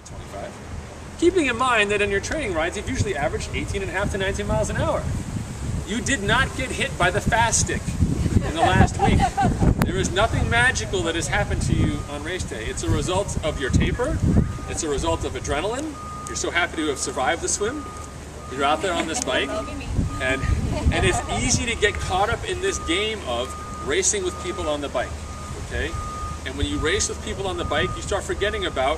25. Keeping in mind that in your training rides, you've usually averaged 18.5 to 19 miles an hour. You did not get hit by the fast stick in the last week. There is nothing magical that has happened to you on race day. It's a result of your taper. It's a result of adrenaline. You're so happy to have survived the swim. You're out there on this bike. And it's easy to get caught up in this game of racing with people on the bike, okay? And when you race with people on the bike, you start forgetting about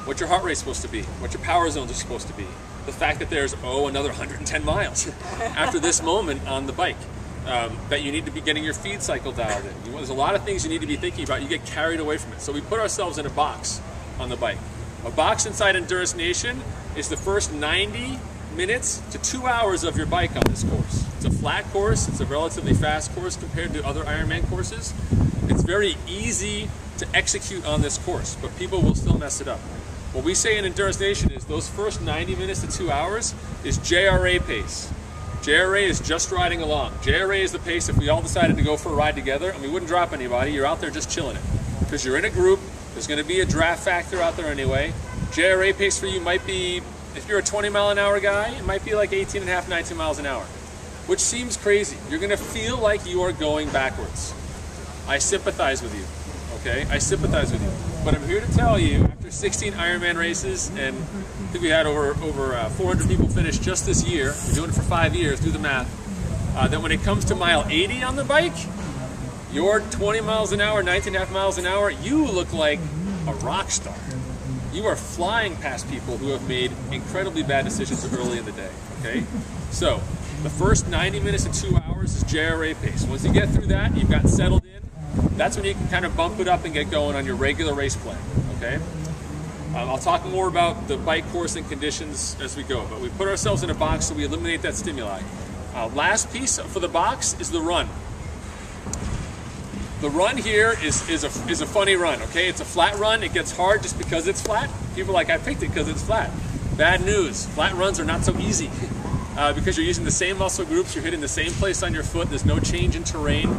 what your heart rate's supposed to be, what your power zones are supposed to be. The fact that there's, another 110 miles after this moment on the bike. That you need to be getting your feed cycle dialed in. There's a lot of things you need to be thinking about. You get carried away from it. So we put ourselves in a box on the bike. A box inside Endurance Nation is the first 90 minutes to 2 hours of your bike on this course. It's a flat course. It's a relatively fast course compared to other Ironman courses. It's very easy to execute on this course, but people will still mess it up. What we say in Endurance Nation is those first 90 minutes to 2 hours is JRA pace. JRA is just riding along. JRA is the pace if we all decided to go for a ride together and we wouldn't drop anybody, you're out there just chilling it. Because you're in a group, there's going to be a draft factor out there anyway. JRA pace for you might be, if you're a 20 mile an hour guy, it might be like 18.5, 19 miles an hour. Which seems crazy. You're going to feel like you are going backwards. I sympathize with you, okay? I sympathize with you. But I'm here to tell you, after 16 Ironman races, and I think we had over 400 people finish just this year, we're doing it for 5 years, do the math, that when it comes to mile 80 on the bike, you're 20 miles an hour, 19.5 miles an hour, you look like a rock star. You are flying past people who have made incredibly bad decisions early in the day, okay? So, the first 90 minutes to 2 hours is JRA pace. Once you get through that, you've got settled in, that's when you can kind of bump it up and get going on your regular race plan, okay? I'll talk more about the bike course and conditions as we go, but we put ourselves in a box so we eliminate that stimuli. Last piece for the box is the run. The run here is a funny run, okay? It's a flat run. It gets hard just because it's flat. People are like, I picked it because it's flat. Bad news, flat runs are not so easy because you're using the same muscle groups, you're hitting the same place on your foot, there's no change in terrain.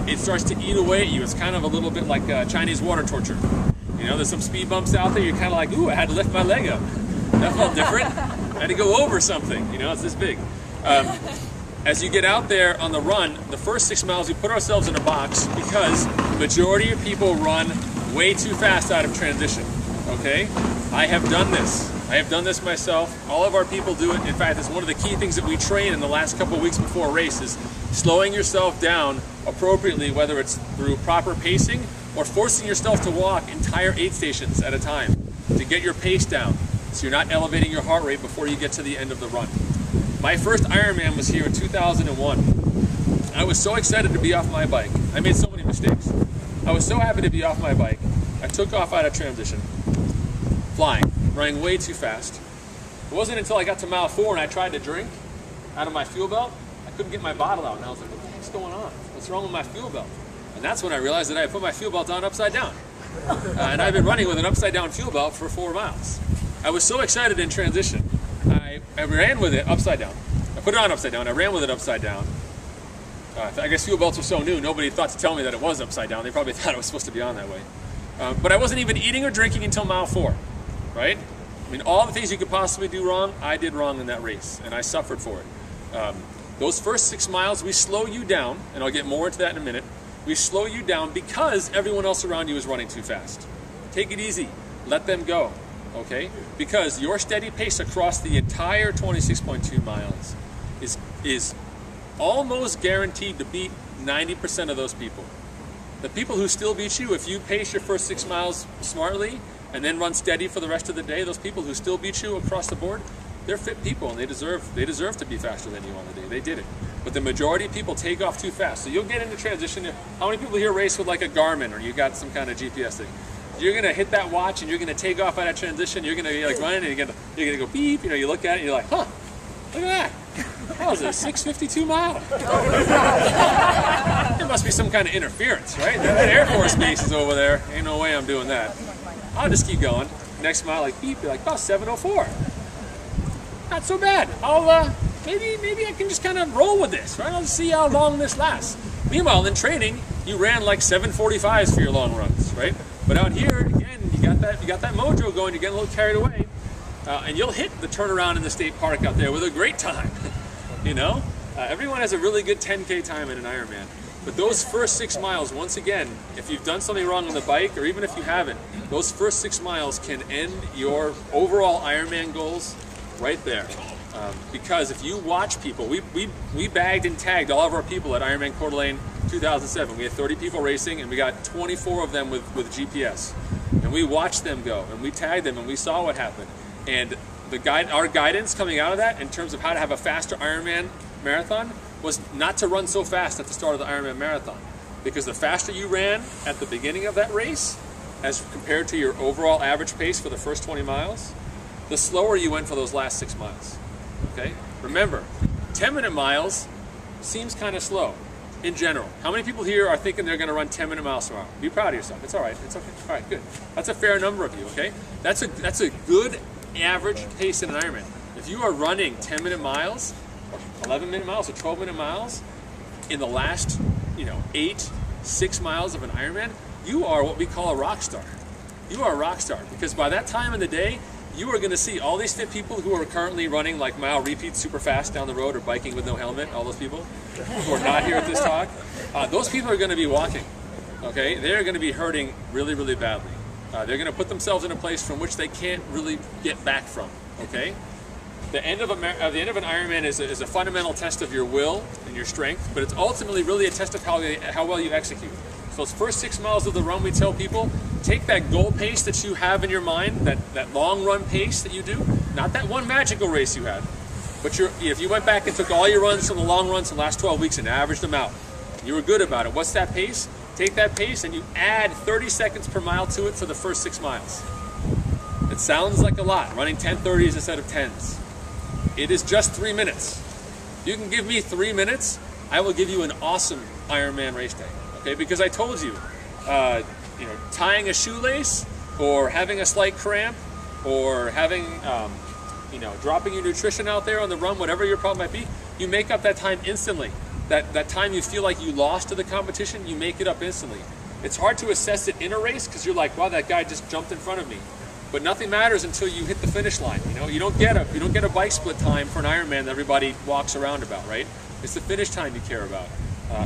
It starts to eat away at you. It's kind of a little bit like Chinese water torture. You know, there's some speed bumps out there, you're kind of like, ooh, I had to lift my leg up. That felt different. I had to go over something, you know, it's this big. As you get out there on the run, the first 6 miles, we put ourselves in a box because the majority of people run way too fast out of transition, okay? I have done this. I have done this myself. All of our people do it. In fact, it's one of the key things that we train in the last couple of weeks before a race is slowing yourself down appropriately, whether it's through proper pacing or forcing yourself to walk entire aid stations at a time to get your pace down so you're not elevating your heart rate before you get to the end of the run. My first Ironman was here in 2001. I was so excited to be off my bike. I made so many mistakes. I was so happy to be off my bike. I took off out of transition, flying, running way too fast. It wasn't until I got to mile 4 and I tried to drink out of my fuel belt, I couldn't get my bottle out, and I was like, what the heck's going on? What's wrong with my fuel belt? And that's when I realized that I had put my fuel belt on upside down. And I've been running with an upside down fuel belt for 4 miles. I was so excited in transition. I ran with it upside down. I put it on upside down. I ran with it upside down. I guess fuel belts are so new, nobody thought to tell me that it was upside down. They probably thought it was supposed to be on that way. But I wasn't even eating or drinking until mile 4, right? I mean, all the things you could possibly do wrong, I did wrong in that race, and I suffered for it. Those first 6 miles, we slow you down, and I'll get more into that in a minute. We slow you down because everyone else around you is running too fast. Take it easy. Let them go. Okay? Because your steady pace across the entire 26.2 miles is almost guaranteed to beat 90% of those people. The people who still beat you, if you pace your first 6 miles smartly and then run steady for the rest of the day, those people who still beat you across the board, they're fit people and they deserve to be faster than you on the day. They did it. But the majority of people take off too fast. So you'll get into transition. How many people here race with like a Garmin or you got some kind of GPS thing? You're gonna hit that watch and you're gonna take off out of transition. You're gonna be like running and you're gonna go beep. You know, you look at it and you're like, huh? Look at that. That was a 6:52 mile. There must be some kind of interference, right? That Air Force base is over there. Ain't no way I'm doing that. I'll just keep going. Next mile, like beep. You're like, oh, 7:04. Not so bad. I'll maybe I can just kind of roll with this, right? I'll see how long this lasts. Meanwhile, in training, you ran like 7:45s for your long runs, right? But out here, again, got that mojo going, you're getting a little carried away, and you'll hit the turnaround in the state park out there with a great time. You know, everyone has a really good 10K time in an Ironman. But those first 6 miles, once again, if you've done something wrong on the bike, or even if you haven't, those first 6 miles can end your overall Ironman goals right there. Because if you watch people, we bagged and tagged all of our people at Ironman Coeur d'Alene 2007. We had 30 people racing, and we got 24 of them with GPS. And we watched them go, and we tagged them, and we saw what happened. And our guidance coming out of that, in terms of how to have a faster Ironman marathon, was not to run so fast at the start of the Ironman marathon. Because the faster you ran at the beginning of that race, as compared to your overall average pace for the first 20 miles, the slower you went for those last 6 miles. Okay? Remember, 10-minute miles seems kind of slow in general. How many people here are thinking they're going to run 10-minute miles tomorrow? Be proud of yourself. It's all right. It's okay. All right, good. That's a fair number of you, okay? That's a good average pace in an Ironman. If you are running 10-minute miles, or 11-minute miles, or 12-minute miles in the last, 6 miles of an Ironman, you are what we call a rock star. You are a rock star, because by that time in the day, you are going to see all these fit people who are currently running like mile repeats super fast down the road, or biking with no helmet, all those people who are not here at this talk. Those people are going to be walking, okay? They're going to be hurting really, really badly. They're going to put themselves in a place from which they can't really get back from, okay? The end of an Ironman is a fundamental test of your will and your strength, but it's ultimately really a test of how well you execute. So those first 6 miles of the run, we tell people, take that goal pace that you have in your mind, that long run pace that you do, not that one magical race you had, but if you went back and took all your runs from the long runs from the last 12 weeks and averaged them out, you were good about it. What's that pace? Take that pace and you add 30 seconds per mile to it for the first 6 miles. It sounds like a lot, running 10:30s instead of 10s. It is just 3 minutes. If you can give me 3 minutes, I will give you an awesome Ironman race day. Okay, because I told you, tying a shoelace, or having a slight cramp, or having, dropping your nutrition out there on the run, whatever your problem might be, you make up that time instantly. That time you feel like you lost to the competition, you make it up instantly. It's hard to assess it in a race because you're like, wow, that guy just jumped in front of me. But nothing matters until you hit the finish line. You don't get a bike split time for an Ironman that everybody walks around about, right? It's the finish time you care about.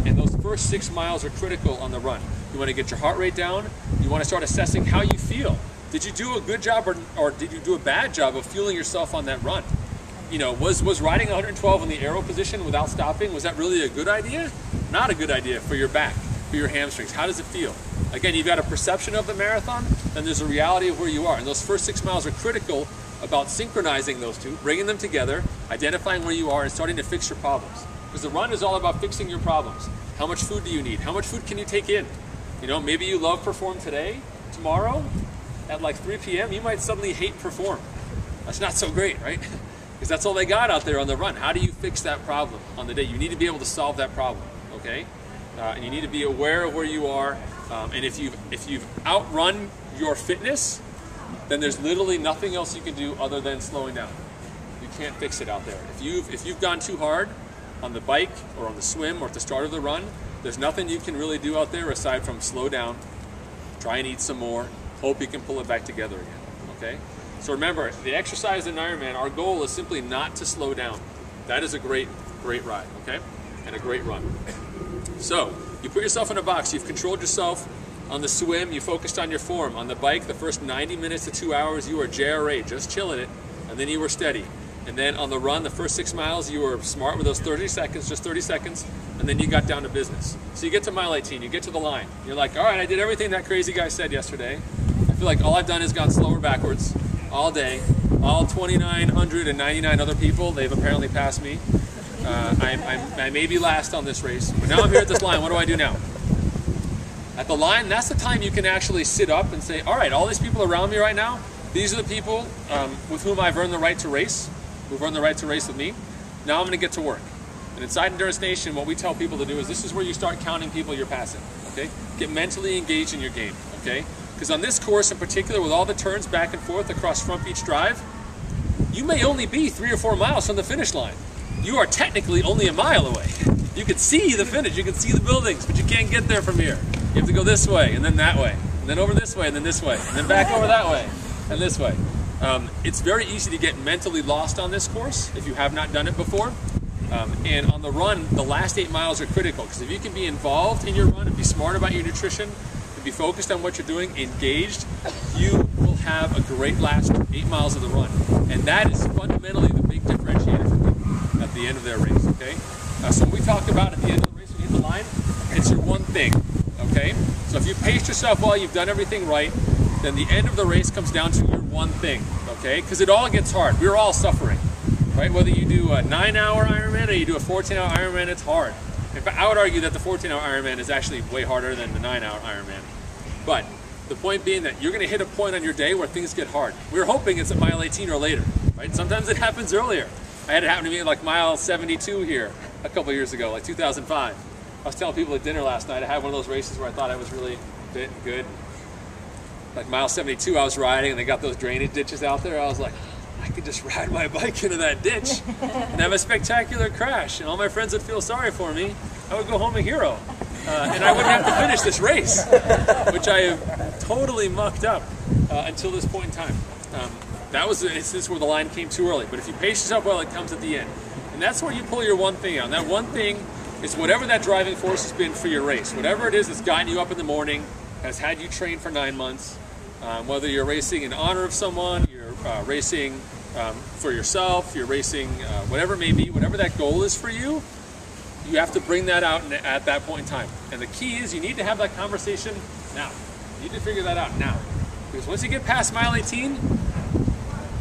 And those first 6 miles are critical on the run. You want to get your heart rate down. You want to start assessing how you feel. Did you do a good job or did you do a bad job of fueling yourself on that run? Was riding 112 in the aero position without stopping, was that really a good idea? Not a good idea for your back, for your hamstrings. How does it feel? Again, you've got a perception of the marathon, then there's a reality of where you are. And those first 6 miles are critical about synchronizing those two, bringing them together, identifying where you are, and starting to fix your problems. Because the run is all about fixing your problems. How much food do you need? How much food can you take in? Maybe you love Perform today, tomorrow, at like 3 p.m., you might suddenly hate Perform. That's not so great, right? Because that's all they got out there on the run. How do you fix that problem on the day? You need to be able to solve that problem, okay? And you need to be aware of where you are. And if you've outrun your fitness, then there's literally nothing else you can do other than slowing down. You can't fix it out there. If you've gone too hard on the bike or on the swim or at the start of the run, there's nothing you can really do out there aside from slow down, try and eat some more, hope you can pull it back together again, okay? So remember, the exercise in Ironman, our goal is simply not to slow down. That is a great, great ride, okay? And a great run. So, you put yourself in a box, you've controlled yourself. On the swim, you focused on your form. On the bike, the first 90 minutes to 2 hours, you were JRA, just chilling it, and then you were steady. And then on the run, the first 6 miles, you were smart with those 30 seconds, just 30 seconds, and then you got down to business. So you get to mile 18, you get to the line. You're like, all right, I did everything that crazy guy said yesterday. I feel like all I've done is gone slower backwards all day. All 2,999 other people, they've apparently passed me. I may be last on this race, but now I'm here at this line. What do I do now? At the line, that's the time you can actually sit up and say, all right, all these people around me right now, these are the people with whom I've earned the right to race, who've earned the right to race with me. Now I'm going to get to work. And inside Endurance Nation, what we tell people to do is this is where you start counting people you're passing, okay? Get mentally engaged in your game, okay? Because on this course in particular, with all the turns back and forth across Front Beach Drive, you may only be 3 or 4 miles from the finish line. You are technically only a mile away. You can see the finish, you can see the buildings, but you can't get there from here. You have to go this way and then that way. and then over this way, and then this way, and then back over that way, and this way. It's very easy to get mentally lost on this course if you have not done it before. And on the run, the last 8 miles are critical, because if you can be involved in your run and be smart about your nutrition, and be focused on what you're doing, engaged, you will have a great last 8 miles of the run. And that is fundamentally the big differentiator for people at the end of their race, okay? So when we talk about at the end of the race, when you hit the line, it's your one thing, okay? So if you paced yourself well, you've done everything right, then the end of the race comes down to your one thing, okay? Because it all gets hard. We're all suffering, right? Whether you do a 9-hour Ironman or you do a 14-hour Ironman, it's hard. In fact, I would argue that the 14-hour Ironman is actually way harder than the 9-hour Ironman. But the point being that you're going to hit a point on your day where things get hard. We're hoping it's at mile 18 or later, right? Sometimes it happens earlier. I had it happen to me at like mile 72 here a couple years ago, like 2005. I was telling people at dinner last night, I had one of those races where I thought I was really fit and good. Like mile 72, I was riding and they got those drainage ditches out there. I was like, I could just ride my bike into that ditch and have a spectacular crash, and all my friends would feel sorry for me. I would go home a hero, and I wouldn't have to finish this race, which I have totally mucked up until this point in time. That was an instance where the line came too early, but if you pace yourself well, it comes at the end. And that's where you pull your one thing out. And that one thing is whatever that driving force has been for your race. Whatever it is that's gotten you up in the morning, has had you train for 9 months, whether you're racing in honor of someone, you're racing for yourself, you're racing whatever it may be, whatever that goal is for you, you have to bring that out at that point in time. And the key is you need to have that conversation now. You need to figure that out now. Because once you get past mile 18,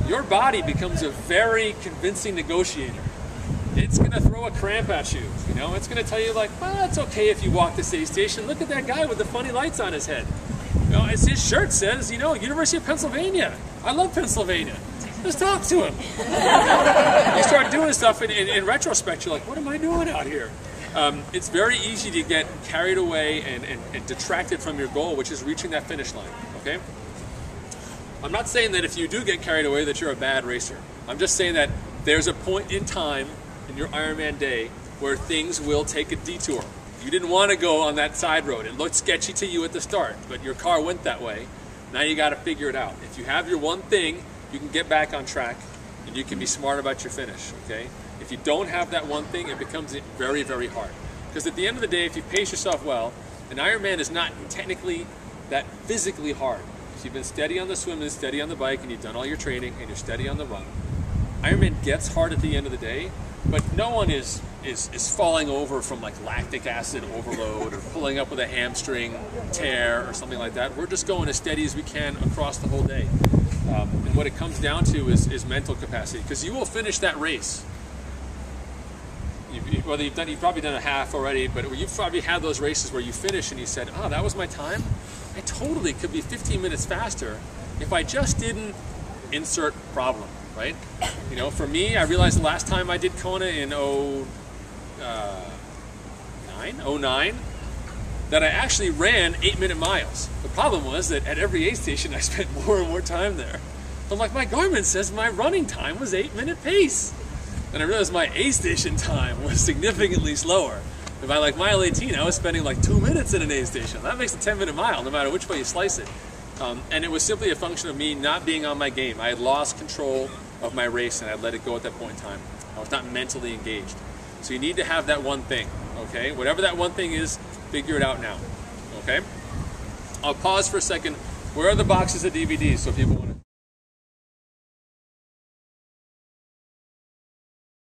your body becomes a very convincing negotiator. It's going to throw a cramp at you, you know? It's going to tell you like, well, it's okay if you walk this aid station. Look at that guy with the funny lights on his head. You know, his shirt says, you know, University of Pennsylvania. I love Pennsylvania. Let's talk to him. You start doing stuff, and in retrospect, you're like, what am I doing out here? It's very easy to get carried away and detracted from your goal, which is reaching that finish line, okay? I'm not saying that if you do get carried away that you're a bad racer. I'm just saying that there's a point in time in your Ironman day where things will take a detour. You didn't want to go on that side road. It looked sketchy to you at the start, but your car went that way. Now you got to figure it out. If you have your one thing, you can get back on track and you can be smart about your finish, okay? If you don't have that one thing, it becomes very, very hard. Because at the end of the day, if you pace yourself well, an Ironman is not technically that physically hard. If you've been steady on the swim and steady on the bike and you've done all your training and you're steady on the run, Ironman gets hard at the end of the day, but no one is falling over from like lactic acid overload or pulling up with a hamstring tear or something like that. We're just going as steady as we can across the whole day. And what it comes down to is mental capacity, because you will finish that race. Whether you've probably done a half already, but you've probably had those races where you finish and you said, oh, that was my time. I totally could be 15 minutes faster if I just didn't insert problem, right? You know, for me, I realized the last time I did Kona in 09, that I actually ran 8-minute miles. The problem was that at every aid station I spent more and more time there. I'm like, my Garmin says my running time was 8-minute pace. And I realized my aid station time was significantly slower. And by like mile 18, I was spending like 2 minutes in an aid station. That makes a 10-minute mile, no matter which way you slice it. And it was simply a function of me not being on my game. I had lost control of my race and I let it go at that point in time. I was not mentally engaged. So you need to have that one thing, okay? Whatever that one thing is, figure it out now, okay? I'll pause for a second. Where are the boxes of DVDs so people want to